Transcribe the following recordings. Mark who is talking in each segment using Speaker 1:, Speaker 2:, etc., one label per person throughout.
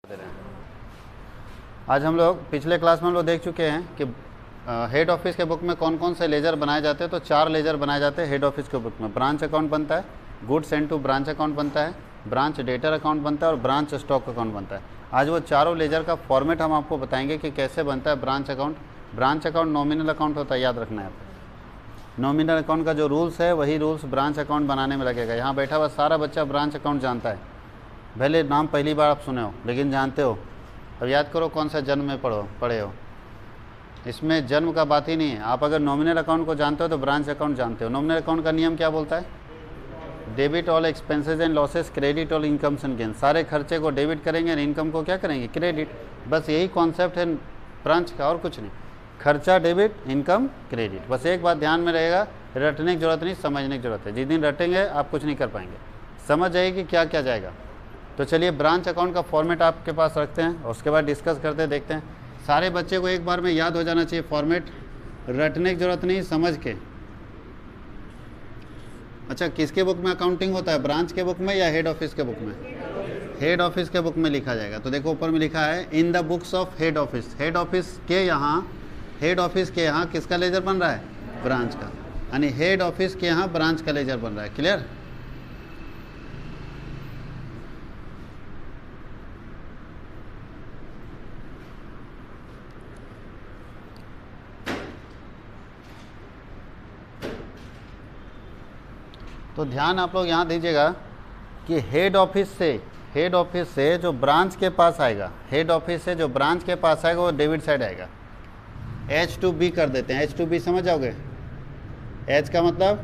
Speaker 1: दे रहे हैं। आज हम लोग पिछले क्लास में हम लोग देख चुके हैं कि हेड ऑफिस के बुक में कौन कौन से लेजर बनाए जाते हैं। तो 4 लेजर बनाए जाते हैं हेड ऑफिस के बुक में। ब्रांच अकाउंट बनता है, goods and to branch account बनता है, ब्रांच डेटर अकाउंट बनता है और ब्रांच स्टॉक अकाउंट बनता है। आज वो चारों लेजर का फॉर्मेट हम आपको बताएंगे कि कैसे बनता है branch account. Branch account nominal account होता है, याद रखना है आपको। नॉमिनल अकाउंट का जो रूल्स है वही रूल्स ब्रांच अकाउंट बनाने में लगेगा। यहाँ बैठा हुआ सारा बच्चा ब्रांच अकाउंट जानता है, भले नाम पहली बार आप सुने हो लेकिन जानते हो। अब याद करो कौन सा जन्म में पढ़े हो। इसमें जन्म का बात ही नहीं है। आप अगर नॉमिनल अकाउंट को जानते हो तो ब्रांच अकाउंट जानते हो। नॉमिनल अकाउंट का नियम क्या बोलता है? Debit all expenses and losses, credit all incomes and gain. सारे खर्चे को डेबिट करेंगे और इनकम को क्या करेंगे? क्रेडिट। बस यही कॉन्सेप्ट है ब्रांच का, और कुछ नहीं। खर्चा डेबिट, इनकम क्रेडिट। बस एक बात ध्यान में रहेगा, रटने की जरूरत नहीं, समझने की जरूरत है। जिस दिन रटेंगे आप कुछ नहीं कर पाएंगे, समझ जाइए कि क्या क्या जाएगा। तो चलिए ब्रांच अकाउंट का फॉर्मेट आपके पास रखते हैं और उसके बाद डिस्कस करते हैं, देखते हैं। सारे बच्चे को एक बार में याद हो जाना चाहिए फॉर्मेट, रटने की जरूरत नहीं, समझ के। अच्छा, किसके बुक में अकाउंटिंग होता है? ब्रांच के बुक में या हेड ऑफिस के बुक में? हेड ऑफिस के बुक में लिखा जाएगा। तो देखो ऊपर में लिखा है in the books of head office. Head office के यहाँ किसका लेजर बन रहा है? ब्रांच का। यानी हेड ऑफिस के यहाँ ब्रांच का लेजर बन रहा है। क्लियर? तो ध्यान आप लोग यहाँ दीजिएगा कि हेड ऑफिस से जो ब्रांच के पास आएगा, हेड ऑफिस से जो ब्रांच के पास आएगा वो डेबिट साइड आएगा। H to B कर देते हैं। H to B समझ जाओगे? H का मतलब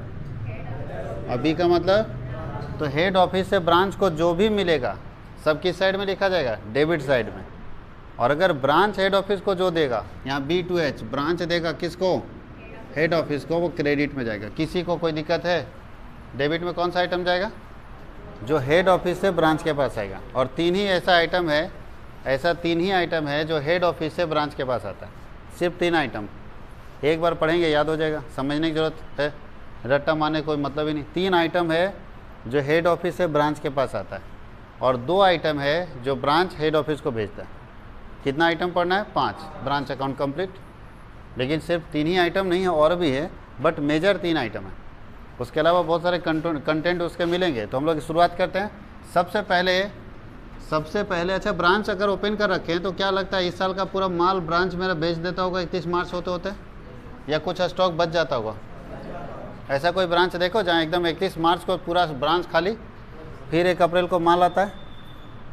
Speaker 1: और B का मतलब। तो हेड ऑफिस से ब्रांच को जो भी मिलेगा सब किस साइड में लिखा जाएगा? डेबिट साइड में। और अगर ब्रांच हेड ऑफिस को जो देगा, यहाँ B to H ब्रांच देगा किसको? हेड ऑफिस को, वो क्रेडिट में जाएगा। किसी को कोई दिक्कत है? डेबिट में कौन सा आइटम जाएगा? जो हेड ऑफिस से ब्रांच के पास आएगा। और तीन ही आइटम है जो हेड ऑफिस से ब्रांच के पास आता है। सिर्फ 3 आइटम। एक बार पढ़ेंगे याद हो जाएगा, समझने की ज़रूरत है, रट्टा मारने कोई मतलब ही नहीं। 3 आइटम है जो हेड ऑफिस से ब्रांच के पास आता है और 2 आइटम है जो ब्रांच हेड ऑफिस को भेजता है। कितना आइटम पढ़ना है? 5। Branch account complete. लेकिन सिर्फ 3 ही आइटम नहीं है, और भी है, बट मेजर 3 आइटम है। उसके अलावा बहुत सारे कंटेंट उसके मिलेंगे। तो हम लोग शुरुआत करते हैं। सबसे पहले अच्छा, ब्रांच अगर ओपन कर रखे हैं तो क्या लगता है इस साल का पूरा माल ब्रांच मेरा बेच देता होगा 31 मार्च होते या कुछ स्टॉक बच जाता होगा? ऐसा कोई ब्रांच देखो जहाँ एकदम 31 मार्च को पूरा ब्रांच खाली, फिर 1 अप्रैल को माल आता है?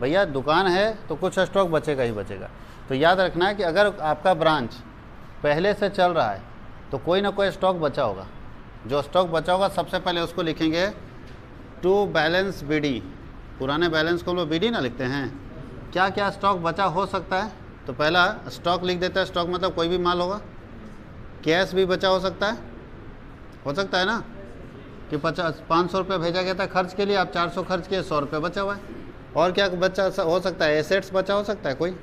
Speaker 1: भैया दुकान है तो कुछ स्टॉक बचेगा ही बचेगा। तो याद रखना है कि अगर आपका ब्रांच पहले से चल रहा है तो कोई ना कोई स्टॉक बचा होगा। जो स्टॉक बचा होगा सबसे पहले उसको लिखेंगे टू बैलेंस BD। पुराने बैलेंस को हम लोग BD ना लिखते हैं। क्या क्या स्टॉक बचा हो सकता है? तो पहला स्टॉक लिख देता है। स्टॉक मतलब कोई भी माल होगा। कैश भी बचा हो सकता है ना, कि 500 रुपये भेजा गया था खर्च के लिए, आप 400 खर्च किए, 100 रुपये बचा हुआ है। और क्या बचा हो सकता है? एसेट्स बचा हो सकता है कोई,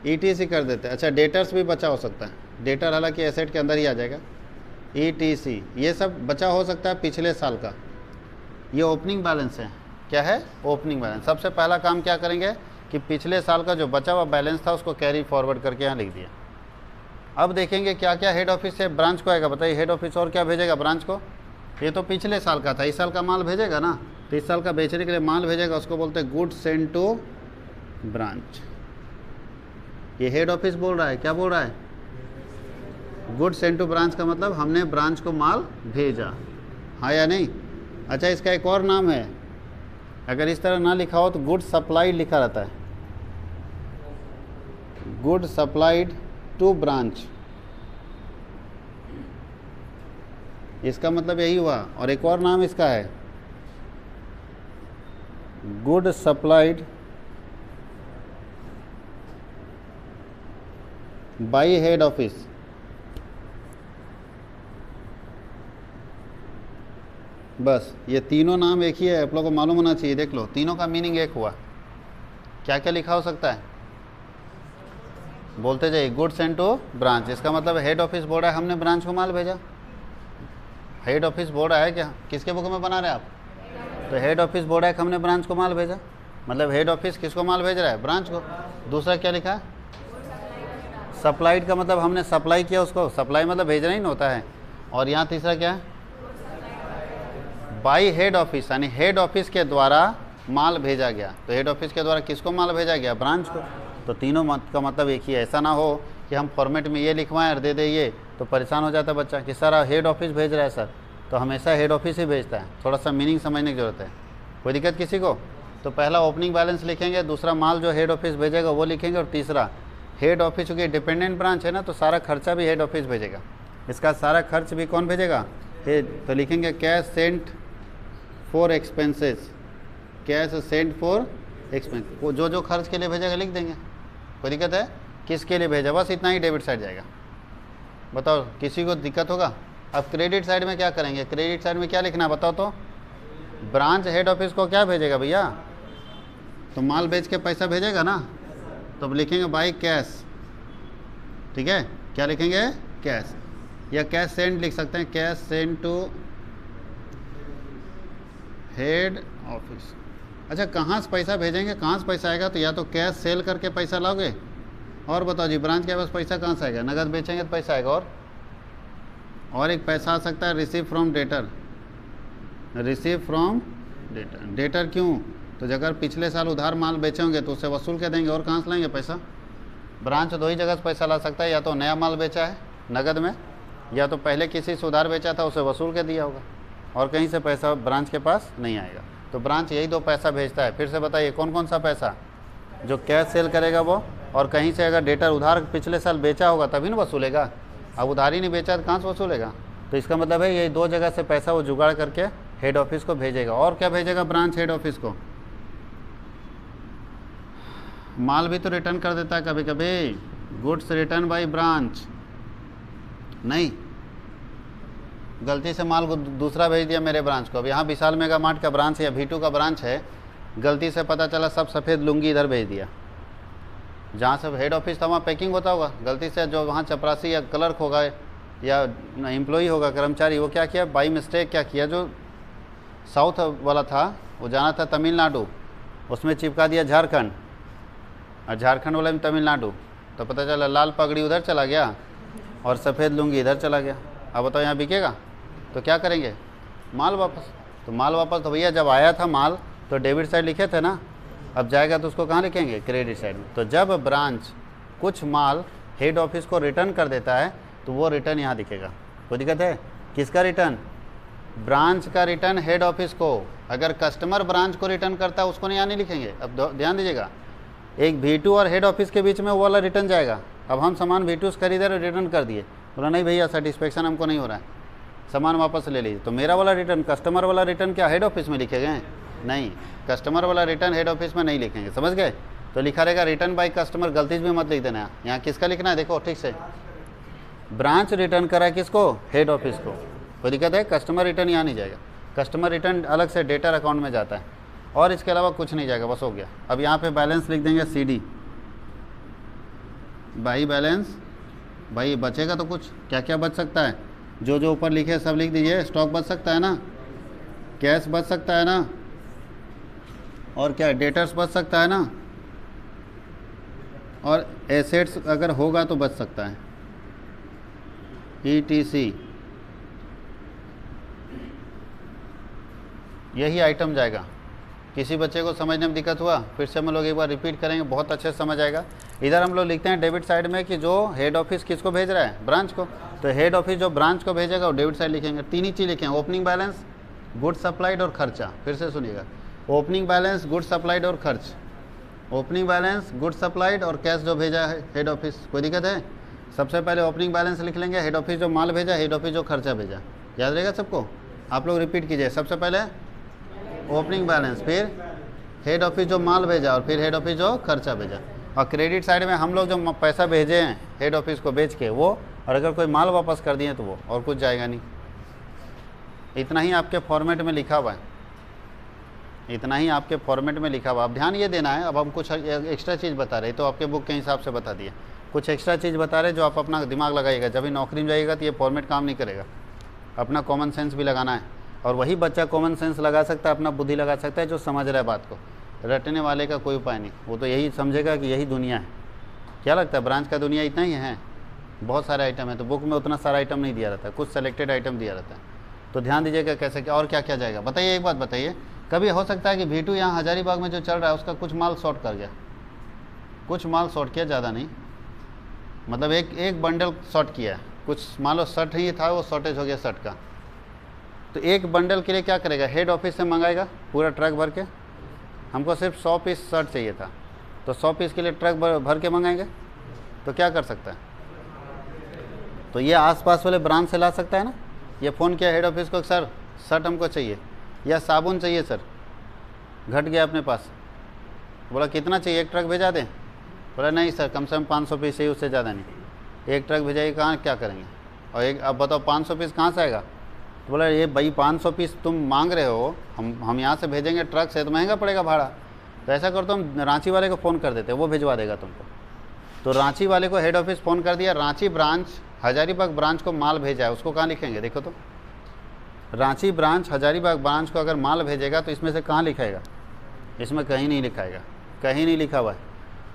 Speaker 1: ETC कर देते हैं। अच्छा, डेटर्स भी बचा हो सकता है। डेटर हालांकि एसेट के अंदर ही आ जाएगा। ETC ये सब बचा हो सकता है पिछले साल का। ये ओपनिंग बैलेंस है। क्या है? Opening balance. सबसे पहला काम क्या करेंगे कि पिछले साल का जो बचा हुआ बैलेंस था उसको कैरी फॉरवर्ड करके यहाँ लिख दिया। अब देखेंगे क्या क्या हेड ऑफिस से ब्रांच को आएगा। बताइए हेड ऑफिस और क्या भेजेगा ब्रांच को? ये तो पिछले साल का था, इस साल का माल भेजेगा ना। तो इस साल का बेचने के लिए माल भेजेगा, उसको बोलते हैं गुड्स सेंड टू ब्रांच। ये हेड ऑफिस बोल रहा है, क्या बोल रहा है? गुड्स सेंड टू ब्रांच का मतलब हमने ब्रांच को माल भेजा, हाँ या नहीं? अच्छा, इसका एक और नाम है, अगर इस तरह ना लिखा हो तो गुड सप्लाइड लिखा रहता है। गुड सप्लाइड टू ब्रांच, इसका मतलब यही हुआ। और एक और नाम इसका है good supplied by head office. बस ये तीनों नाम एक ही है, आप लोगों को मालूम होना चाहिए। देख लो, तीनों का मीनिंग एक हुआ। क्या क्या लिखा हो सकता है? बोलते जाइए। गुड सेंड टू ब्रांच, इसका मतलब हेड ऑफिस बोल रहा है हमने ब्रांच को माल भेजा। हेड ऑफिस बोल रहा है कि किसके बुक में बना रहे हैं आप? तो हेड ऑफिस बोल रहा है कि हमने ब्रांच को माल भेजा। मतलब हेड ऑफिस किसको माल भेज रहा है? ब्रांच को। दूसरा क्या लिखा है? सप्लाइड का मतलब हमने सप्लाई किया उसको, सप्लाई मतलब भेजना ही ना होता है। और यहाँ तीसरा क्या है? बाई हेड ऑफिस, यानी हेड ऑफिस के द्वारा माल भेजा गया। तो हेड ऑफिस के द्वारा किसको माल भेजा गया? ब्रांच को। तो तीनों का मतलब एक ही है। ऐसा ना हो कि हम फॉर्मेट में ये लिखवाएं और दे दे ये, तो परेशान हो जाता है बच्चा कि सर हेड ऑफिस भेज रहा है सर, तो हमेशा हेड ऑफिस ही भेजता है। थोड़ा सा मीनिंग समझने की ज़रूरत है। कोई दिक्कत किसी को? तो पहला ओपनिंग बैलेंस लिखेंगे, दूसरा माल जो हेड ऑफिस भेजेगा वो लिखेंगे, और तीसरा हेड ऑफिस चूँकि डिपेंडेंट ब्रांच है ना, तो सारा खर्चा भी हेड ऑफिस भेजेगा। इसका सारा खर्च भी कौन भेजेगा? हेड। तो लिखेंगे cash sent for expenses, cash sent for expense. वो जो जो खर्च के लिए भेजेगा लिख देंगे। कोई दिक्कत है? किसके लिए भेजा, बस इतना ही डेबिट साइड जाएगा। बताओ किसी को दिक्कत होगा? अब क्रेडिट साइड में क्या करेंगे? क्रेडिट साइड में क्या लिखना है बताओ तो? ब्रांच हेड ऑफिस को क्या भेजेगा भैया? तो माल बेच के पैसा भेजेगा ना, तो अब लिखेंगे बाई कैश। ठीक है, क्या लिखेंगे? कैश, या कैश सेंड लिख सकते हैं, cash send to head office. अच्छा, कहाँ से पैसा भेजेंगे, कहाँ से पैसा आएगा? तो या तो कैश सेल करके पैसा लाओगे, और बताओ जी ब्रांच के पास पैसा कहाँ से आएगा? नगद बेचेंगे तो पैसा आएगा। और एक पैसा आ सकता है receive from debtor, receive from debtor. Debtor क्यों? तो अगर पिछले साल उधार माल बेचे होंगे तो उससे वसूल के देंगे, और कहाँ से लाएंगे पैसा? ब्रांच दो ही जगह से पैसा ला सकता है, या तो नया माल बेचा है नगद में, या तो पहले किसी से उधार बेचा था उसे वसूल के दिया होगा, और कहीं से पैसा ब्रांच के पास नहीं आएगा। तो ब्रांच यही दो पैसा भेजता है। फिर से बताइए कौन कौन सा पैसा? जो कैश सेल करेगा वो, और कहीं से अगर डेटर उधार पिछले साल बेचा होगा तभी ना वसूलेगा। अब उधार ही नहीं बेचा तो कहाँ से वसूलेगा? तो इसका मतलब है यही दो जगह से पैसा वो जुगाड़ करके हेड ऑफिस को भेजेगा। और क्या भेजेगा ब्रांच हेड ऑफिस को? माल भी तो रिटर्न कर देता है कभी कभी, गुड्स रिटर्न बाई ब्रांच। नहीं, गलती से माल को दूसरा भेज दिया मेरे ब्रांच को। अब यहाँ विशाल मेगा मार्ट का ब्रांच है या V2 का ब्रांच है, गलती से पता चला सब सफ़ेद लुंगी इधर भेज दिया। जहाँ से हेड ऑफिस था वहाँ पैकिंग होता होगा, गलती से जो वहाँ चपरासी या क्लर्क होगा या एम्प्लॉई होगा, कर्मचारी, वो क्या किया बाई मिस्टेक क्या किया, जो साउथ वाला था वो जाना था तमिलनाडु, उसमें चिपका दिया झारखंड, और झारखंड वाले में तमिलनाडु। तो पता चला लाल पगड़ी उधर चला गया और सफ़ेद लुंगी इधर चला गया। अब बताओ यहाँ बिकेगा? तो क्या करेंगे? माल वापस। तो माल वापस तो भैया जब आया था माल तो डेबिट साइड लिखे थे ना, अब जाएगा तो उसको कहाँ लिखेंगे? क्रेडिट साइड में। तो जब ब्रांच कुछ माल हेड ऑफिस को रिटर्न कर देता है तो वो रिटर्न यहाँ दिखेगा। कोई दिक्कत है? किसका रिटर्न? ब्रांच का रिटर्न हेड ऑफिस को। अगर कस्टमर ब्रांच को रिटर्न करता है उसको नहीं यहाँ नहीं लिखेंगे। अब ध्यान दीजिएगा, एक V2 और हेड ऑफिस के बीच में वो वाला रिटर्न जाएगा। अब हम सामान V2 से खरीदे और रिटर्न कर दिए, बोला नहीं भैया सेटिस्फेक्शन हमको नहीं हो रहा है, सामान वापस ले लीजिए। तो मेरा वाला रिटर्न, कस्टमर वाला रिटर्न क्या हेड ऑफिस में लिखे गए? नहीं, कस्टमर वाला रिटर्न हेड ऑफिस में नहीं लिखेंगे, समझ गए? तो लिखा रहेगा रिटर्न बाय कस्टमर, गलती से भी मत लिख देना। यहाँ किसका लिखना है देखो ठीक से, ब्रांच रिटर्न करा है किसको? हेड ऑफिस को। कोई दिक्कत है? कस्टमर रिटर्न यहाँ नहीं जाएगा, कस्टमर रिटर्न अलग से डेटर अकाउंट में जाता है, और इसके अलावा कुछ नहीं जाएगा, बस हो गया। अब यहाँ पे बैलेंस लिख देंगे CD, बाई बैलेंस। भाई बचेगा तो कुछ, क्या क्या बच सकता है? जो जो ऊपर लिखे सब लिख दीजिए। स्टॉक बच सकता है ना, कैश बच सकता है ना, और क्या डेटर्स बच सकता है ना, और एसेट्स अगर होगा तो बच सकता है, ETC। यही आइटम जाएगा। किसी बच्चे को समझने में दिक्कत हुआ? फिर से हम लोग एक बार रिपीट करेंगे, बहुत अच्छे से समझ आएगा। इधर हम लोग लिखते हैं डेबिट साइड में कि जो हेड ऑफिस किसको भेज रहा है? ब्रांच को। तो हेड ऑफिस जो ब्रांच को भेजेगा वो डेबिट साइड लिखेंगे। तीन ही चीज़ लिखेंगे, ओपनिंग बैलेंस, गुड्स सप्लाइड और खर्चा। फिर से सुनिएगा, ओपनिंग बैलेंस, गुड्स सप्लाइड और खर्च। ओपनिंग बैलेंस, गुड्स सप्लाइड और कैश जो भेजा है हेड ऑफिस। कोई दिक्कत है? सबसे पहले ओपनिंग बैलेंस लिख लेंगे, हेड ऑफिस जो माल भेजा, हेड ऑफिस जो खर्चा भेजा। याद रहेगा सबको? आप लोग रिपीट कीजिए। सबसे पहले ओपनिंग बैलेंस, फिर हेड ऑफिस जो माल भेजा, और फिर हेड ऑफिस जो खर्चा भेजा। और क्रेडिट साइड में हम लोग जो पैसा भेजे हैं हेड ऑफिस को बेच के वो, और अगर कोई माल वापस कर दिए तो वो, और कुछ जाएगा नहीं। इतना ही आपके फॉर्मेट में लिखा हुआ है, इतना ही आपके फॉर्मेट में लिखा हुआ। अब ध्यान ये देना है, अब हम कुछ एक्स्ट्रा चीज़ बता रहे, तो आपके बुक के हिसाब से बता दिए, कुछ एक्स्ट्रा चीज़ बता रहे जो आप अपना दिमाग लगाइएगा। जब भी नौकरी में जाइएगा तो ये फॉर्मेट काम नहीं करेगा, अपना कॉमन सेंस भी लगाना है। और वही बच्चा कॉमन सेंस लगा सकता है, अपना बुद्धि लगा सकता है जो समझ रहा है बात को। रटने वाले का कोई उपाय नहीं, वो तो यही समझेगा कि यही दुनिया है। क्या लगता है ब्रांच का दुनिया इतना ही है? बहुत सारे आइटम है, तो बुक में उतना सारा आइटम नहीं दिया रहता है, कुछ सेलेक्टेड आइटम दिया रहता है। तो ध्यान दीजिएगा कैसे क्या और क्या क्या जाएगा। बताइए, एक बात बताइए, कभी हो सकता है कि V2 यहाँ हजारीबाग में जो चल रहा है उसका कुछ माल शॉर्ट कर गया, कुछ माल शॉर्ट किया, ज़्यादा नहीं, मतलब एक बंडल शॉर्ट किया है, कुछ मान लो शर्ट ही था, वो शॉर्टेज हो गया शर्ट का, तो एक बंडल के लिए क्या करेगा, हेड ऑफिस से मंगाएगा पूरा ट्रक भर के। हमको सिर्फ 100 पीस शर्ट चाहिए था, तो 100 पीस के लिए ट्रक भर के मंगाएंगे, तो क्या कर सकता है? तो ये आसपास वाले ब्रांच से ला सकता है ना। ये फ़ोन किया हेड ऑफिस को, सर शर्ट हमको चाहिए या साबुन चाहिए सर, घट गया अपने पास। बोला कितना चाहिए, एक ट्रक भेजा दें? बोला नहीं सर, कम से कम 500 पीस चाहिए, उससे ज़्यादा नहीं। एक ट्रक भेजाइए, कहाँ क्या करेंगे? और एक अब बताओ 500 पीस कहाँ से आएगा? तो बोला ये भाई 500 पीस तुम मांग रहे हो, हम यहाँ से भेजेंगे ट्रक से तो महंगा पड़ेगा भाड़ा, तो ऐसा कर तो हम रांची वाले को फ़ोन कर देते, वो भिजवा देगा तुमको। तो रांची वाले को हेड ऑफिस फ़ोन कर दिया, रांची ब्रांच हजारीबाग ब्रांच को माल भेजा है, उसको कहाँ लिखेंगे? देखो तो, रांची ब्रांच हजारीबाग ब्रांच को अगर माल भेजेगा तो इसमें से कहाँ लिखाएगा? इसमें कहीं नहीं लिखाएगा, कहीं नहीं लिखा हुआ है।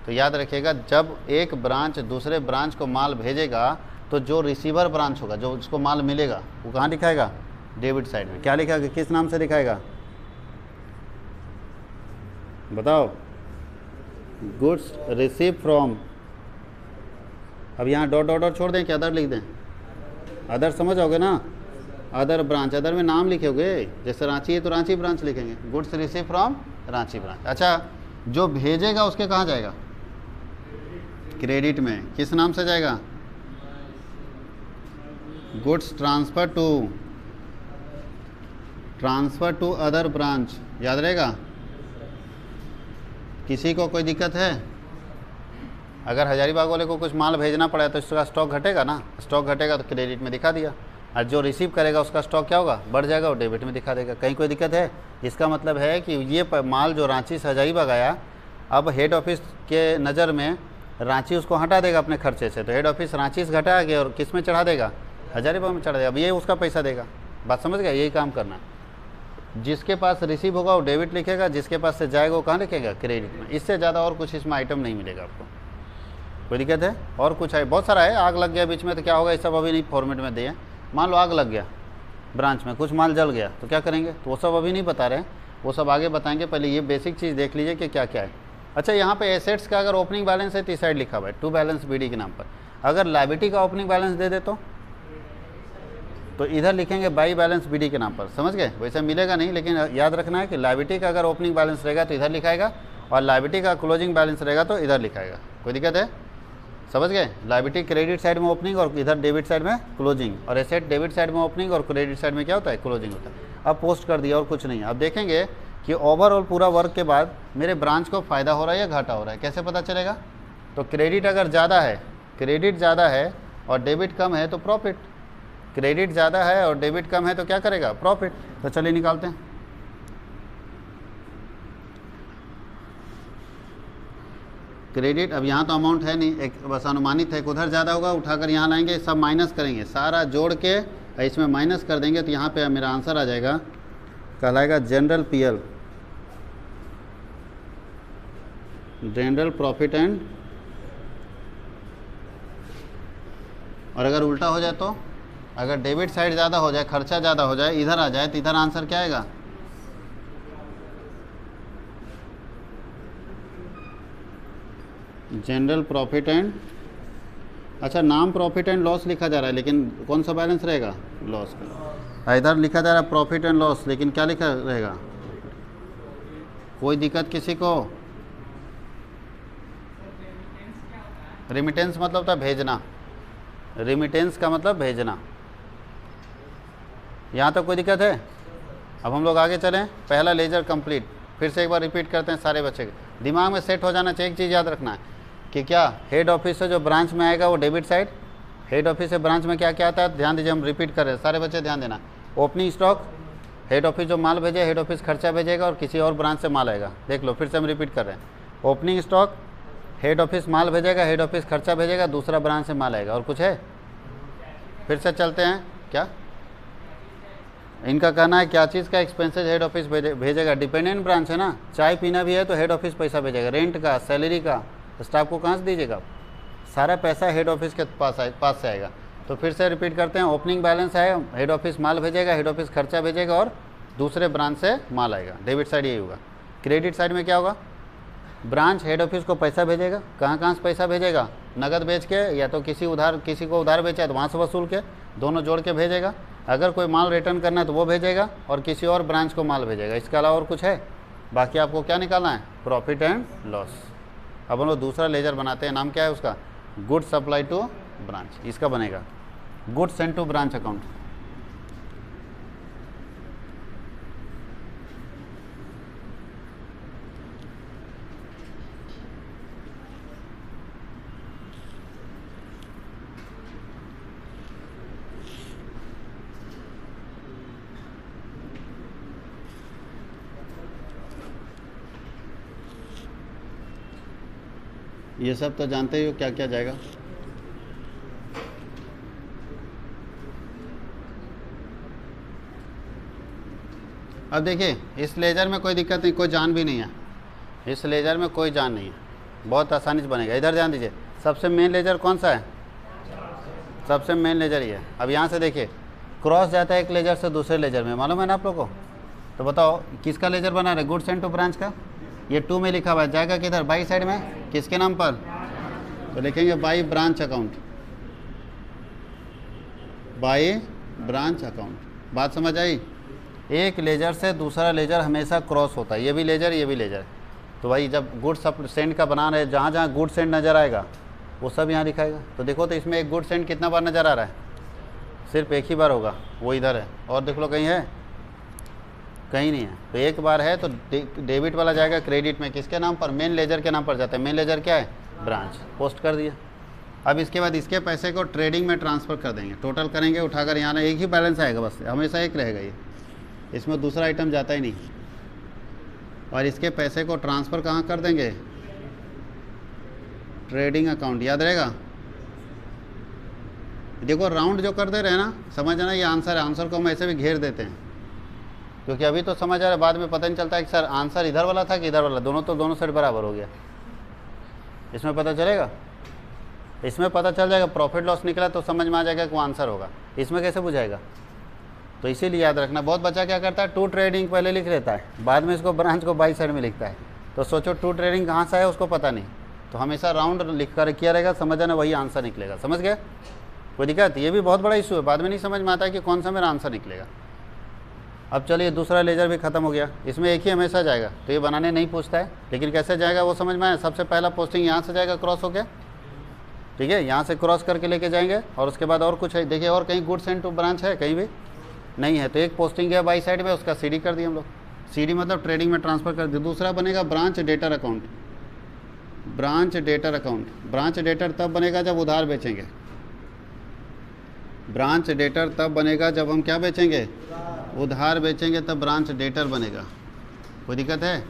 Speaker 1: तो याद रखिएगा, जब एक ब्रांच दूसरे ब्रांच को माल भेजेगा तो जो रिसीवर ब्रांच होगा, जो उसको माल मिलेगा, वो कहाँ लिखाएगा? डेबिट साइड में। क्या लिखाएगा, किस नाम से लिखाएगा बताओ? गुड्स रिसीव फ्रॉम, अब यहाँ डॉट डॉट डॉट छोड़ दें कि अदर लिख दें? अदर समझ आओगे ना, अदर ब्रांच, अदर में नाम लिखोगे, जैसे रांची है तो रांची ब्रांच लिखेंगे, goods receive from Ranchi branch. अच्छा, जो भेजेगा उसके कहाँ जाएगा? क्रेडिट में। किस नाम से जाएगा? Goods transfer to other branch, याद रहेगा? किसी को कोई दिक्कत है? अगर हजारीबाग वाले को कुछ माल भेजना पड़ा तो इसका स्टॉक घटेगा ना, स्टॉक घटेगा तो क्रेडिट में दिखा दिया, और जो रिसीव करेगा उसका स्टॉक क्या होगा? बढ़ जाएगा और डेबिट में दिखा देगा। कहीं कोई दिक्कत है? इसका मतलब है कि ये माल जो रांची से हजारीबाग आया, अब हेड ऑफिस के नज़र में रांची उसको हटा देगा अपने खर्चे से, तो हेड ऑफिस रांची से घटा के और किस में चढ़ा देगा? हजारीबाग में चढ़ा देगा। अब ये उसका पैसा देगा। बात समझ गया? यही काम करना है। जिसके पास रिसीव होगा वो डेबिट लिखेगा, जिसके पास से जाएगा वो कहाँ लिखेगा? क्रेडिट में। इससे ज़्यादा और कुछ इसमें आइटम नहीं मिलेगा आपको। कोई दिक्कत है? और कुछ है? बहुत सारा है। आग लग गया बीच में तो क्या होगा, ये सब अभी नहीं फॉर्मेट में दिए। मान लो आग लग गया ब्रांच में, कुछ माल जल गया तो क्या करेंगे, तो वो सब अभी नहीं बता रहे हैं, वो सब आगे बताएंगे। पहले ये बेसिक चीज़ देख लीजिए कि क्या क्या है। अच्छा, यहाँ पे एसेट्स का अगर ओपनिंग बैलेंस है तो इस साइड लिखा हुआ है टू बैलेंस बीडी के नाम पर। अगर लायबिलिटी का ओपनिंग बैलेंस दे दे तो इधर लिखेंगे बाई बैलेंस बीडी के नाम पर। समझ गए? वैसे मिलेगा नहीं, लेकिन याद रखना है कि लायबिलिटी का अगर ओपनिंग बैलेंस रहेगा तो इधर लिखाएगा, और लायबिलिटी का क्लोजिंग बैलेंस रहेगा तो इधर लिखाएगा। कोई दिक्कत है? समझ गए? लायबिलिटी क्रेडिट साइड में ओपनिंग और इधर डेबिट साइड में क्लोजिंग, और एसेट डेबिट साइड में ओपनिंग और क्रेडिट साइड में क्या होता है? क्लोजिंग होता है। अब पोस्ट कर दिया और कुछ नहीं। अब देखेंगे कि ओवरऑल पूरा वर्क के बाद मेरे ब्रांच को फ़ायदा हो रहा है या घाटा हो रहा है, कैसे पता चलेगा? तो क्रेडिट अगर ज़्यादा है, क्रेडिट ज़्यादा है और डेबिट कम है तो प्रॉफिट। क्रेडिट ज़्यादा है और डेबिट कम है तो क्या करेगा? प्रॉफिट। तो चलिए निकालते हैं। क्रेडिट, अब यहाँ तो अमाउंट है नहीं, एक बस अनुमानित है, उधर ज़्यादा होगा, उठाकर यहाँ लाएंगे, सब माइनस करेंगे, सारा जोड़ के इसमें माइनस कर देंगे, तो यहाँ पे मेरा आंसर आ जाएगा, कहलाएगा general PL, general profit and. और अगर उल्टा हो जाए तो, अगर डेबिट साइड ज़्यादा हो जाए, खर्चा ज़्यादा हो जाए, इधर आ जाए, तो इधर आंसर क्या आएगा? General profit and. अच्छा, नाम प्रॉफिट एंड लॉस लिखा जा रहा है, लेकिन कौन सा बैलेंस रहेगा? लॉस का। इधर लिखा जा रहा है प्रॉफिट एंड लॉस, लेकिन क्या लिखा रहेगा? कोई दिक्कत किसी को? रिमिटेंस मतलब होता है भेजना, रिमिटेंस का मतलब भेजना। यहाँ तक कोई दिक्कत है? अब हम लोग आगे चलें। पहला लेजर कंप्लीट, फिर से एक बार रिपीट करते हैं, सारे बच्चे दिमाग में सेट हो जाना चाहिए। एक चीज़ याद रखना है कि क्या हेड ऑफिस से जो ब्रांच में आएगा वो डेबिट साइड, हेड ऑफिस से ब्रांच में क्या क्या आता है, ध्यान दीजिए, हम रिपीट कर रहे हैं, सारे बच्चे ध्यान देना। ओपनिंग स्टॉक, हेड ऑफिस जो माल भेजे, हेड ऑफिस खर्चा भेजेगा और किसी और ब्रांच से माल आएगा। देख लो, फिर से हम रिपीट कर रहे हैं। ओपनिंग स्टॉक, हेड ऑफिस माल भेजेगा, हेड ऑफिस खर्चा भेजेगा, दूसरा ब्रांच से माल आएगा। और कुछ है? फिर से चलते हैं। क्या इनका कहना है क्या चीज़ का एक्सपेंसेस हेड ऑफिस भेजेगा, डिपेंडेंट ब्रांच है ना, चाय पीना भी है तो हेड ऑफिस पैसा भेजेगा, रेंट का, सैलरी का, स्टाफ को कहाँ से दीजिएगा, सारा पैसा हेड ऑफिस के पास से आएगा। तो फिर से रिपीट करते हैं, ओपनिंग बैलेंस है, हेड ऑफिस माल भेजेगा, हेड ऑफिस खर्चा भेजेगा और दूसरे ब्रांच से माल आएगा। डेबिट साइड यही होगा। क्रेडिट साइड में क्या होगा, ब्रांच हेड ऑफिस को पैसा भेजेगा, कहाँ से पैसा भेजेगा, नगद बेच के या तो किसी को उधार बेचा है तो वहाँ से वसूल के, दोनों जोड़ के भेजेगा। अगर कोई माल रिटर्न करना है तो वो भेजेगा और किसी और ब्रांच को माल भेजेगा। इसके अलावा और कुछ है? बाकी आपको क्या निकालना है, प्रॉफिट एंड लॉस। अब हम लोग दूसरा लेजर बनाते हैं, नाम क्या है उसका, गुड सप्लाई टू ब्रांच। इसका बनेगा good send to branch account. ये सब तो जानते ही हो क्या क्या जाएगा। अब देखिए इस लेजर में कोई दिक्कत नहीं, कोई जान भी नहीं है, इस लेजर में कोई जान नहीं है, बहुत आसानी से बनेगा। इधर ध्यान दीजिए, सबसे मेन लेजर कौन सा है, सबसे मेन लेजर ये है। अब यहाँ से देखिए क्रॉस जाता है एक लेजर से दूसरे लेजर में, मालूम है ना आप लोगों को। तो बताओ किसका लेजर बना रहे, गुड सेंड टू ब्रांच का। ये 2 में लिखा हुआ है, जाएगा किधर, बाई साइड में, किसके नाम पर, तो लिखेंगे by branch account, by branch account. बात समझ आई। एक लेजर से दूसरा लेजर हमेशा क्रॉस होता है, ये भी लेजर ये भी लेजर। तो भाई जब गुड सेंड का बना रहे, जहाँ जहाँ गुड सेंड नज़र आएगा वो सब यहाँ दिखाएगा। तो देखो तो इसमें एक गुड सेंड कितना बार नज़र आ रहा है, सिर्फ एक ही बार होगा, वो इधर है। और देख लो कहीं है, कहीं नहीं है। तो एक बार है तो डेबिट वाला जाएगा क्रेडिट में, किसके नाम पर, मेन लेजर के नाम पर जाता है। मेन लेजर क्या है, ब्रांच, पोस्ट कर दिया। अब इसके बाद इसके पैसे को ट्रेडिंग में ट्रांसफ़र कर देंगे, टोटल करेंगे उठाकर, यहाँ एक ही बैलेंस आएगा, बस हमेशा एक रहेगा ये, इसमें दूसरा आइटम जाता ही नहीं। और इसके पैसे को ट्रांसफ़र कहाँ कर देंगे, ट्रेडिंग अकाउंट, याद रहेगा। देखो राउंड जो कर दे रहे हैं ना, समझ आना ये आंसर है, आंसर को हम ऐसे भी घेर देते हैं, क्योंकि अभी तो समझ आ रहा है, बाद में पता नहीं चलता है कि सर आंसर इधर वाला था कि इधर वाला, दोनों साइड बराबर हो गया। इसमें पता चलेगा, इसमें पता चल जाएगा, प्रॉफिट लॉस निकला तो समझ में आ जाएगा कि वो आंसर होगा। इसमें कैसे बुझाएगा, तो इसीलिए याद रखना। बहुत बच्चा क्या करता है, टू ट्रेडिंग पहले लिख लेता है, बाद में इसको ब्रांच को बाई साइड में लिखता है। तो सोचो टू ट्रेडिंग कहाँ से है उसको पता नहीं, तो हमेशा राउंड लिख कर किया रहेगा, समझ आना वही आंसर निकलेगा। समझ गए, कोई दिक्कत, ये भी बहुत बड़ा इशू है, बाद में नहीं समझ में आता है कि कौन सा मेरा आंसर निकलेगा। अब चलिए दूसरा लेजर भी खत्म हो गया, इसमें एक ही हमेशा जाएगा, तो ये बनाने नहीं पूछता है, लेकिन कैसे जाएगा वो समझ में आया। सबसे पहला पोस्टिंग यहाँ से जाएगा क्रॉस होके, ठीक है, यहाँ से क्रॉस करके लेके जाएंगे। और उसके बाद और कुछ है, देखिए और कहीं गुड सेंड टू ब्रांच है, कहीं भी नहीं है। तो एक पोस्टिंग है बाई साइड में, उसका CD कर दिया हम लोग, CD मतलब ट्रेडिंग में ट्रांसफ़र कर दिया। दूसरा बनेगा branch debtor account, branch debtor account. Branch debtor तब बनेगा जब उधार बेचेंगे, ब्रांच डेटर तब बनेगा जब हम क्या बेचेंगे, उधार बेचेंगे, तब ब्रांच डेटर बनेगा। कोई दिक्कत है,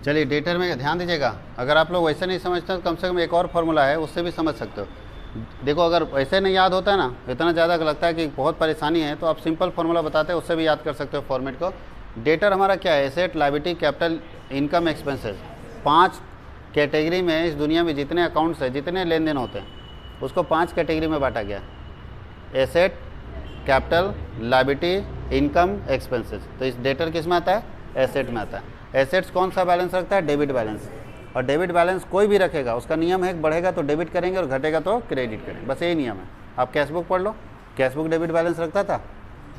Speaker 1: चलिए डेटर में ध्यान दीजिएगा। अगर आप लोग वैसे नहीं समझते तो कम से कम एक और फार्मूला है, उससे भी समझ सकते हो। देखो अगर ऐसे नहीं याद होता है ना, इतना ज़्यादा लगता है कि बहुत परेशानी है, तो आप सिंपल फार्मूला बताते हैं, उससे भी याद कर सकते हो फॉर्मेट को। डेटर हमारा क्या है, asset, liability, capital, income, expenses. 5 category में इस दुनिया में जितने अकाउंट्स हैं, जितने लेन देन होते हैं, उसको 5 कैटेगरी में बांटा गया, asset, capital, liability, income, expenses. तो इस डेटर किस में आता है, एसेट में आता है। एसेट्स कौन सा बैलेंस रखता है, डेबिट बैलेंस। और डेबिट बैलेंस कोई भी रखेगा, उसका नियम है, बढ़ेगा तो डेबिट करेंगे और घटेगा तो क्रेडिट करेंगे, बस यही नियम है। आप कैश बुक पढ़ लो, कैश बुक डेबिट बैलेंस रखता था,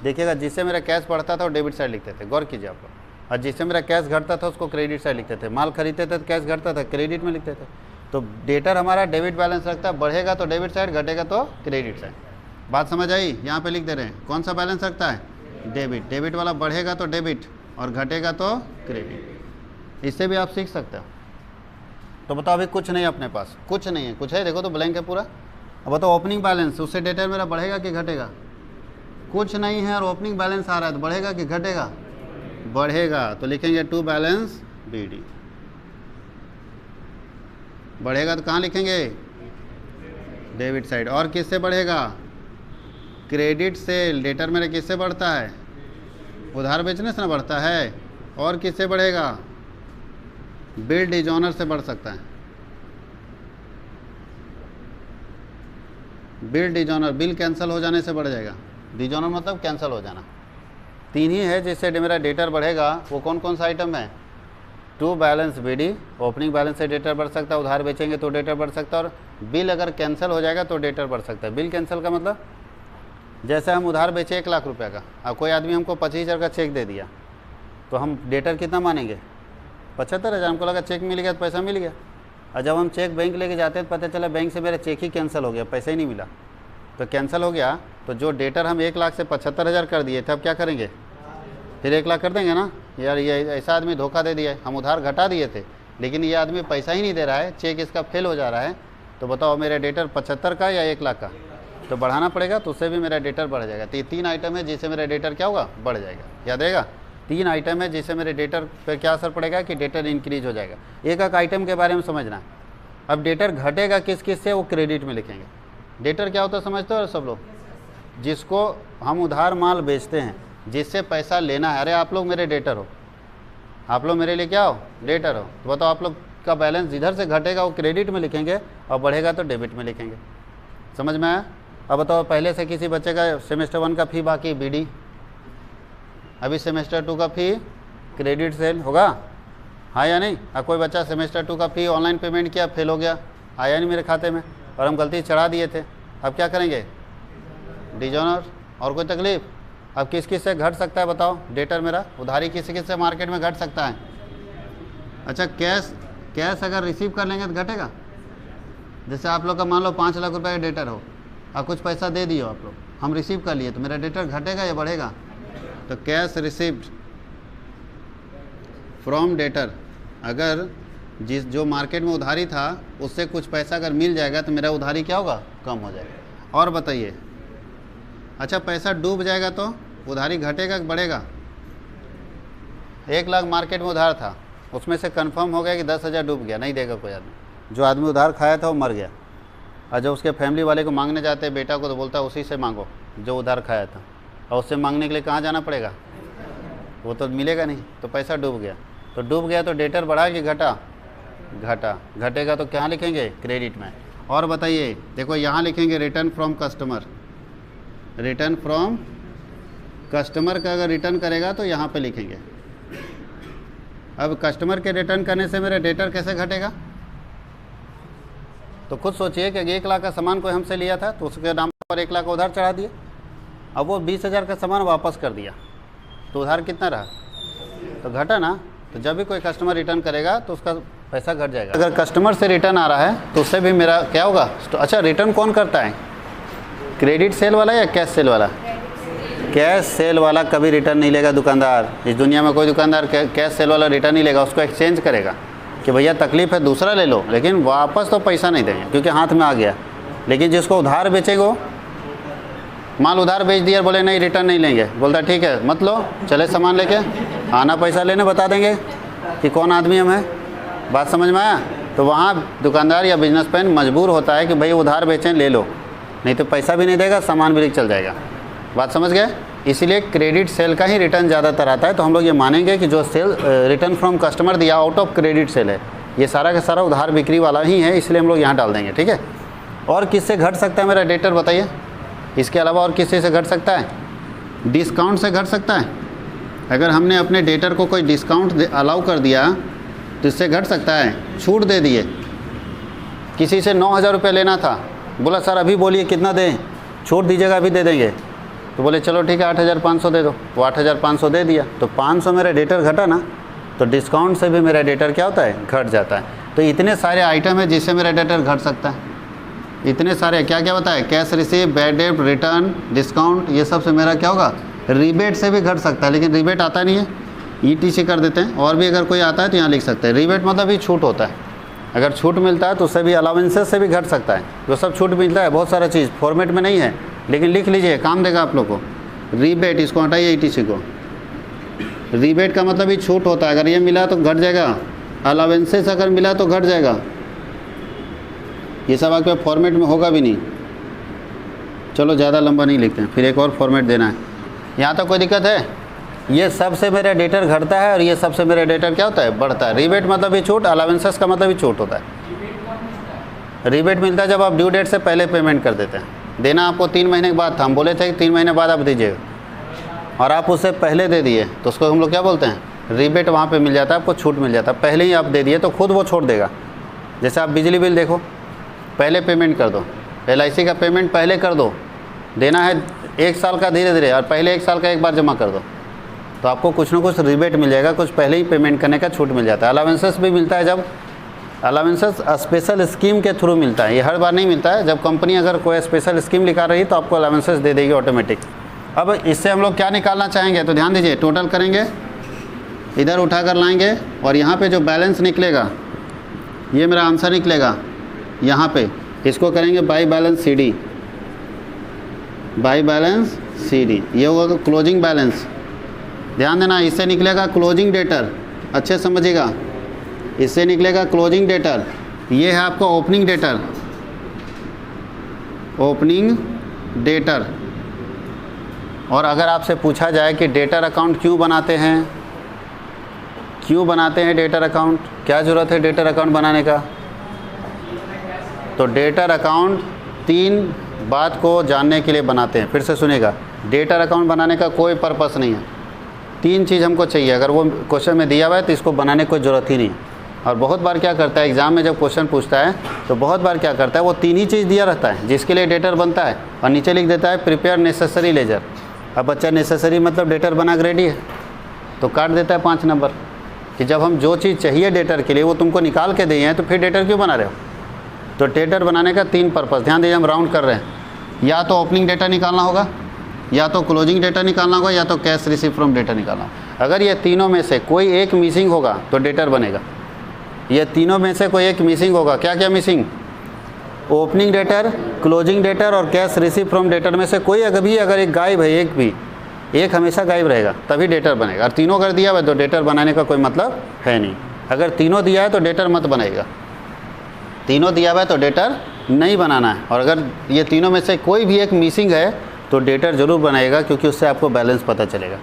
Speaker 1: देखिएगा जिससे मेरा कैश बढ़ता था वो डेबिट साइड लिखते थे, गौर कीजिए आप लोग। और जिससे मेरा कैश घटता था उसको क्रेडिट साइड लिखते थे। माल खरीदते थे तो कैश घटता था, क्रेडिट में लिखते थे। तो डेटर हमारा डेबिट बैलेंस रखता है, बढ़ेगा तो डेबिट साइड, घटेगा तो क्रेडिट साइड। बात समझ आई, यहाँ पे लिख दे रहे हैं कौन सा बैलेंस रखता है, डेबिट। डेबिट वाला बढ़ेगा तो डेबिट और घटेगा तो क्रेडिट। इससे भी आप सीख सकते हो। तो बताओ अभी कुछ नहीं है अपने पास, कुछ नहीं है, कुछ है, देखो तो ब्लैंक है पूरा, अब बताओ ओपनिंग बैलेंस, उससे डेटर मेरा बढ़ेगा कि घटेगा? कुछ नहीं है और ओपनिंग बैलेंस आ रहा है तो बढ़ेगा कि घटेगा? बढ़ेगा। तो लिखेंगे टू बैलेंस BD। बढ़ेगा तो कहाँ लिखेंगे? Debit side. और किससे बढ़ेगा? Credit sale. डेटर मेरे किससे बढ़ता है? उधार बेचने से ना बढ़ता है। और किससे बढ़ेगा? बिल डिजॉनर से बढ़ सकता है। बिल डिजॉनर, बिल कैंसिल हो जाने से बढ़ जाएगा। डिजॉनर मतलब कैंसिल हो जाना। 3 ही है जिससे मेरा डेटर बढ़ेगा। वो कौन कौन सा आइटम है? To balance BD, opening balance से डेटर बढ़ सकता है, उधार बेचेंगे तो डेटर बढ़ सकता है, और बिल अगर कैंसिल हो जाएगा तो डेटर बढ़ सकता है। बिल कैंसिल का मतलब जैसे हम उधार बेचे 1 लाख रुपये का, अब कोई आदमी हमको 25,000 का चेक दे दिया तो हम डेटर कितना मानेंगे? 75,000। हमको लगा चेक मिल गया तो पैसा मिल गया, और जब हम चेक बैंक लेके जाते हैं तो पता चला बैंक से मेरा चेक ही कैंसिल हो गया, पैसा ही नहीं मिला। तो कैंसिल हो गया तो जो डेटर हम 1 लाख से 75,000 कर दिए थे, अब क्या करेंगे? फिर 1 लाख कर देंगे ना। यार ये ऐसा आदमी धोखा दे दिया है, हम उधार घटा दिए थे लेकिन ये आदमी पैसा ही नहीं दे रहा है, चेक इसका फेल हो जा रहा है। तो बताओ मेरा डेटर 75 का या 1 लाख का? तो बढ़ाना पड़ेगा, तो उससे भी मेरा डेटर बढ़ जाएगा। तो ये 3 आइटम है जिससे मेरा डेटर क्या होगा? बढ़ जाएगा। याद रहेगा? 3 आइटम है जिससे मेरे डेटर पर क्या असर पड़ेगा कि डेटर इंक्रीज हो जाएगा। एक एक आइटम के बारे में समझना है। अब डेटर घटेगा किस किस से, वो क्रेडिट में लिखेंगे। डेटर क्या होता है समझते हो सब लोग? जिसको हम उधार माल बेचते हैं, जिससे पैसा लेना है। अरे आप लोग मेरे डेटर हो, आप लोग मेरे लिए क्या हो? डेटर हो। तो बताओ आप लोग का बैलेंस जिधर से घटेगा वो क्रेडिट में लिखेंगे और बढ़ेगा तो डेबिट में लिखेंगे। समझ में आया? अब बताओ पहले से किसी बच्चे का सेमेस्टर 1 का फ़ी बाकी BD, अभी सेमेस्टर 2 का फ़ी क्रेडिट सेल होगा, हाँ या नहीं? अब कोई बच्चा सेमेस्टर 2 का फ़ी ऑनलाइन पेमेंट किया, फेल हो गया, आया नहीं मेरे खाते में, और हम गलती चढ़ा दिए थे, अब क्या करेंगे? डिजॉनर। और कोई तकलीफ? अब किस किस से घट सकता है बताओ डेटर मेरा? उधारी किस किस से मार्केट में घट सकता है? अच्छा कैश अगर रिसीव कर लेंगे तो घटेगा। जैसे आप लोग का मान लो 5 लाख रुपए का डेटर हो और कुछ पैसा दे दियो आप लोग, हम रिसीव कर लिए, तो मेरा डेटर घटेगा या बढ़ेगा? तो कैश रिसीव्ड फ्रॉम डेटर, अगर जो मार्केट में उधारी था उससे कुछ पैसा अगर मिल जाएगा तो मेरा उधारी क्या होगा? कम हो जाएगा। और बताइए, अच्छा पैसा डूब जाएगा तो उधारी घटेगा कि बढ़ेगा? 1 लाख मार्केट में उधार था, उसमें से कंफर्म हो गया कि 10,000 डूब गया, नहीं देगा कोई आदमी। जो आदमी उधार खाया था वो मर गया, और जब उसके फैमिली वाले को मांगने जाते हैं बेटा को, तो बोलता है उसी से मांगो जो उधार खाया था, और उससे मांगने के लिए कहाँ जाना पड़ेगा? वो तो मिलेगा नहीं, तो पैसा डूब गया। तो डूब गया तो डेटर बढ़ा कि घटा? घटा। घटेगा तो कहाँ लिखेंगे? क्रेडिट में। और बताइए, देखो यहाँ लिखेंगे return from customer. Return from customer का अगर रिटर्न करेगा तो यहाँ पे लिखेंगे। अब कस्टमर के रिटर्न करने से मेरा डेटर कैसे घटेगा? तो खुद सोचिए कि 1 लाख का सामान कोई हमसे लिया था तो उसके नाम पर 1 लाख का उधार चढ़ा दिया, अब वो 20,000 का सामान वापस कर दिया, तो उधार कितना रहा? तो घटा ना। तो जब भी कोई कस्टमर रिटर्न करेगा तो उसका पैसा घट जाएगा। अगर कस्टमर से रिटर्न आ रहा है तो उससे भी मेरा क्या होगा? तो अच्छा रिटर्न कौन करता है? क्रेडिट सेल वाला या कैश सेल वाला? कैश सेल वाला कभी रिटर्न नहीं लेगा दुकानदार। इस दुनिया में कोई दुकानदार कैश सेल वाला रिटर्न नहीं लेगा, उसको एक्सचेंज करेगा कि भैया तकलीफ़ है दूसरा ले लो, लेकिन वापस तो पैसा नहीं देंगे क्योंकि हाथ में आ गया। लेकिन जिसको उधार बेचेगा, माल उधार बेच दिया, बोले नहीं रिटर्न नहीं लेंगे, बोलता ठीक है मत लो, चले सामान लेके आना, पैसा लेने बता देंगे कि कौन आदमी हम है। बात समझ में आया? तो वहाँ दुकानदार या बिजनेसमैन मजबूर होता है कि भाई उधार बेचें ले लो, नहीं तो पैसा भी नहीं देगा, सामान भी चल जाएगा। बात समझ गए? इसीलिए क्रेडिट सेल का ही रिटर्न ज़्यादातर आता है। तो हम लोग ये मानेंगे कि जो सेल रिटर्न फ्रॉम कस्टमर दिया आउट ऑफ क्रेडिट सेल है, ये सारा का सारा उधार बिक्री वाला ही है, इसलिए हम लोग यहाँ डाल देंगे। ठीक है। और किससे घट सकता है मेरा डेटर बताइए? इसके अलावा और किससे से घट सकता है? डिस्काउंट से घट सकता है। अगर हमने अपने डेटर को कोई डिस्काउंट अलाउ कर दिया तो इससे घट सकता है। छूट दे दिए, किसी से 9,000 रुपये लेना था, बोला सर अभी बोलिए कितना दें, छूट दीजिएगा अभी दे देंगे, तो बोले चलो ठीक है 8,500 दे दो, वो 8,500 दे दिया, तो 500 मेरा डेटर घटा ना। तो डिस्काउंट से भी मेरा डेटर क्या होता है? घट जाता है। तो इतने सारे आइटम है जिससे मेरा डेटर घट सकता है। इतने सारे क्या क्या बताए? Cash receive, bad debt, return, discount, ये सब से मेरा क्या होगा? रिबेट से भी घट सकता है, लेकिन रिबेट आता नहीं है, ETC कर देते हैं। और भी अगर कोई आता है तो यहाँ लिख सकते हैं। रिबेट मतलब ही छूट होता है, अगर छूट मिलता है तो उससे भी अलाउंसेस से भी घट सकता है। जो सब छूट मिलता है बहुत सारा चीज़ फॉर्मेट में नहीं है, लेकिन लिख लीजिए, काम देगा आप लोग को। रीबेट, इसको हटाइए ETC को। रीबेट का मतलब ही छूट होता है, अगर ये मिला तो घट जाएगा, अलाउंसेस अगर मिला तो घट जाएगा। ये सब आपके फॉर्मेट में होगा भी नहीं। चलो ज़्यादा लंबा नहीं लिखते हैं, फिर एक और फॉर्मेट देना है। यहाँ तक कोई दिक्कत है? ये सबसे मेरा डेटर घटता है और ये सबसे मेरा डेटर क्या होता है? बढ़ता है। रीबेट मतलब ही छूट, अलाउंसेस का मतलब ही छूट होता है। रीबेट मिलता है जब आप ड्यू डेट से पहले पेमेंट कर देते हैं। देना आपको 3 महीने के बाद था, हम बोले थे कि 3 महीने बाद आप दीजिएगा, और आप उससे पहले दे दिए तो उसको हम लोग क्या बोलते हैं? रीबेट। वहाँ पे मिल जाता है, आपको छूट मिल जाता है। पहले ही आप दे दिए तो खुद वो छोड़ देगा। जैसे आप बिजली बिल देखो, पहले पेमेंट कर दो, LIC का पेमेंट पहले कर दो, देना है 1 साल का धीरे धीरे, और पहले 1 साल का एक बार जमा कर दो, तो आपको कुछ ना कुछ रिबेट मिल जाएगा, कुछ पहले ही पेमेंट करने का छूट मिल जाता है। अलाउंसेस भी मिलता है, जब अलाउंसेस स्पेशल स्कीम के थ्रू मिलता है, ये हर बार नहीं मिलता है। जब कंपनी अगर कोई स्पेशल स्कीम निकाल रही है तो आपको अलाउंसेस दे देगी ऑटोमेटिक। अब इससे हम लोग क्या निकालना चाहेंगे, तो ध्यान दीजिए, टोटल करेंगे, इधर उठा कर लाएंगे, और यहाँ पे जो बैलेंस निकलेगा, ये मेरा आंसर निकलेगा यहाँ पे, इसको करेंगे by balance CD, by balance CD, ये होगा क्लोजिंग बैलेंस। ध्यान देना, इससे निकलेगा क्लोजिंग डेटर, अच्छे समझिएगा, इससे निकलेगा क्लोजिंग डेटर। ये है आपका ओपनिंग डेटर, ओपनिंग डेटर। और अगर आपसे पूछा जाए कि डेटर अकाउंट क्यों बनाते हैं, क्यों बनाते हैं डेटर अकाउंट, क्या ज़रूरत है डेटर अकाउंट बनाने का, तो डेटर अकाउंट 3 बात को जानने के लिए बनाते हैं। फिर से सुनिएगा, डेटर अकाउंट बनाने का कोई पर्पस नहीं है, 3 चीज़ हमको चाहिए। अगर वो क्वेश्चन में दिया हुआ है तो इसको बनाने की कोई ज़रूरत ही नहीं है। और बहुत बार क्या करता है, एग्ज़ाम में जब क्वेश्चन पूछता है तो बहुत बार क्या करता है, वो 3 ही चीज़ दिया रहता है जिसके लिए डेटर बनता है, और नीचे लिख देता है प्रिपेयर नेसेसरी लेजर। अब बच्चा नेसेसरी मतलब डेटर बना के रेडी है, तो काट देता है 5 नंबर, कि जब हम जो चीज़ चाहिए डेटर के लिए वो तुमको निकाल के दिए हैं तो फिर डेटर क्यों बना रहे हो। तो डेटर बनाने का 3 पर्पस, ध्यान दीजिए, हम राउंड कर रहे हैं। या तो ओपनिंग डेटा निकालना होगा, या तो क्लोजिंग डेटा निकालना होगा, या तो कैश रिसीव फ्रॉम डेटा निकालना होगा। अगर ये तीनों में से कोई एक मिसिंग होगा तो डेटर बनेगा। ये तीनों में से कोई एक मिसिंग होगा, क्या क्या missing, opening debtor, closing debtor और कैश रिसीव फ्रॉम डेटर में से कोई अगर एक गायब है, एक हमेशा गायब रहेगा, तभी डेटर बनेगा। और तीनों कर दिया हुआ तो डेटर बनाने का कोई मतलब है नहीं। अगर तीनों दिया है तो डेटर मत बनाएगा, तीनों दिया हुआ है तो डेटर नहीं बनाना है। और अगर ये तीनों में से कोई भी एक मिसिंग है तो डेटर ज़रूर बनाएगा, क्योंकि उससे आपको बैलेंस पता चलेगा।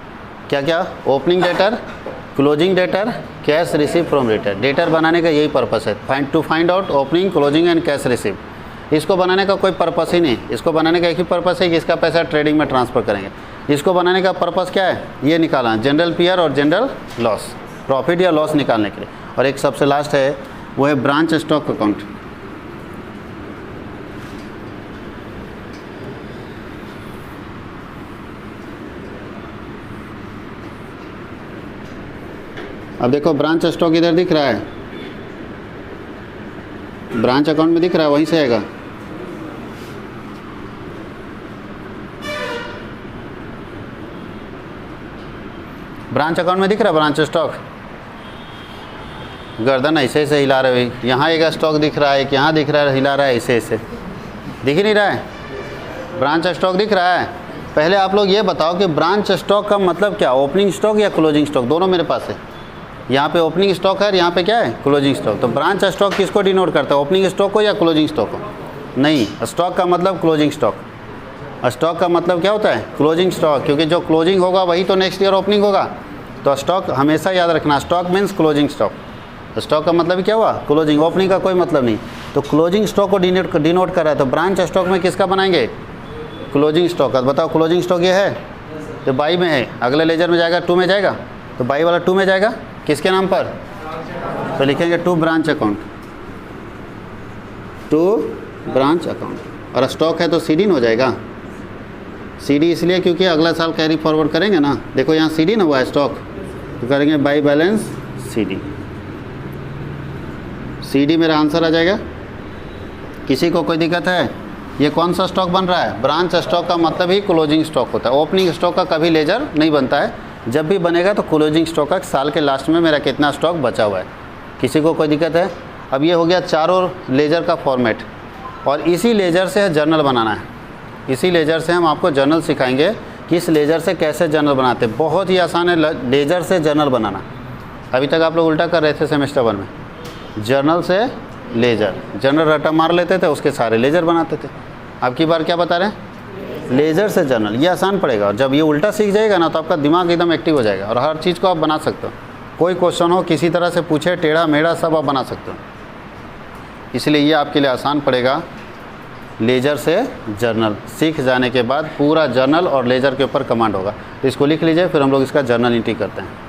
Speaker 1: क्या क्या, opening debtor, closing debtor, cash receive from debtor. Debtor बनाने का यही पर्पस है, to find out opening, closing and cash receive. इसको बनाने का कोई पर्पस ही नहीं, इसको बनाने का एक ही पर्पस है कि इसका पैसा ट्रेडिंग में ट्रांसफ़र करेंगे। इसको बनाने का पर्पस क्या है, ये निकालना, जनरल पीआर और जनरल लॉस, प्रॉफिट या लॉस निकालने के लिए। और एक सबसे लास्ट है, वो है ब्रांच स्टॉक अकाउंट। अब देखो, ब्रांच स्टॉक इधर दिख रहा है, ब्रांच अकाउंट में दिख रहा है, वहीं से आएगा। ब्रांच अकाउंट में दिख रहा है ब्रांच स्टॉक, गर्दन ऐसे ऐसे हिला रहे हो, यहाँ एक स्टॉक दिख रहा है, एक यहाँ दिख रहा है, हिला रहा है ऐसे ऐसे, दिख ही नहीं रहा है, ब्रांच स्टॉक दिख रहा है। पहले आप लोग ये बताओ कि ब्रांच स्टॉक का मतलब क्या, ओपनिंग स्टॉक या क्लोजिंग स्टॉक, दोनों मेरे पास है। यहाँ पे ओपनिंग स्टॉक है और यहाँ पे क्या है, क्लोजिंग स्टॉक। तो ब्रांच स्टॉक किसको डिनोट करता है, ओपनिंग स्टॉक को या क्लोजिंग स्टॉक को? नहीं, स्टॉक का मतलब क्लोजिंग स्टॉक। स्टॉक का मतलब क्या होता है, क्लोजिंग स्टॉक, क्योंकि जो क्लोजिंग होगा वही तो नेक्स्ट ईयर ओपनिंग होगा। तो स्टॉक हमेशा याद रखना, stock means closing stock. Stock का मतलब क्या हुआ, क्लोजिंग, ओपनिंग का कोई मतलब नहीं। तो क्लोजिंग स्टॉक को डिनोट कर रहा है। तो ब्रांच स्टॉक में किसका बनाएंगे, क्लोजिंग स्टॉक का। बताओ क्लोजिंग स्टॉक ये है, तो बाई में है, अगले लेजर में जाएगा 2 में जाएगा, तो बाई वाला 2 में जाएगा, किसके नाम पर, तो लिखेंगे to branch account, to branch account. और स्टॉक है तो सीडी हो जाएगा, सीडी इसलिए क्योंकि अगला साल कैरी फॉरवर्ड करेंगे ना। देखो यहाँ सीडी ना हुआ है स्टॉक, तो करेंगे बाई बैलेंस सीडी, सीडी मेरा आंसर आ जाएगा। किसी को कोई दिक्कत है, ये कौन सा स्टॉक बन रहा है, ब्रांच स्टॉक का मतलब ही क्लोजिंग स्टॉक होता है। ओपनिंग स्टॉक का कभी लेजर नहीं बनता है, जब भी बनेगा तो क्लोजिंग स्टॉक का साल के लास्ट में मेरा कितना स्टॉक बचा हुआ है। किसी को कोई दिक्कत है, अब ये हो गया चारों लेजर का फॉर्मेट, और इसी लेजर से जर्नल बनाना है। इसी लेजर से हम आपको जर्नल सिखाएंगे कि इस लेजर से कैसे जर्नल बनाते हैं। बहुत ही आसान है लेजर से जर्नल बनाना। अभी तक आप लोग उल्टा कर रहे थे सेमेस्टर 1 में, जर्नल से लेजर, जर्नल रट्टा मार लेते थे, उसके सारे लेजर बनाते थे। अब की बार क्या बता रहे हैं, लेज़र से जर्नल। ये आसान पड़ेगा, और जब ये उल्टा सीख जाएगा ना तो आपका दिमाग एकदम एक्टिव हो जाएगा और हर चीज़ को आप बना सकते हो। कोई क्वेश्चन हो किसी तरह से पूछे, टेढ़ा मेढ़ा, सब आप बना सकते हो। इसलिए ये आपके लिए आसान पड़ेगा। लेज़र से जर्नल सीख जाने के बाद पूरा जर्नल और लेज़र के ऊपर कमांड होगा। तो इसको लिख लीजिए, फिर हम लोग इसका जर्नल एंट्री करते हैं।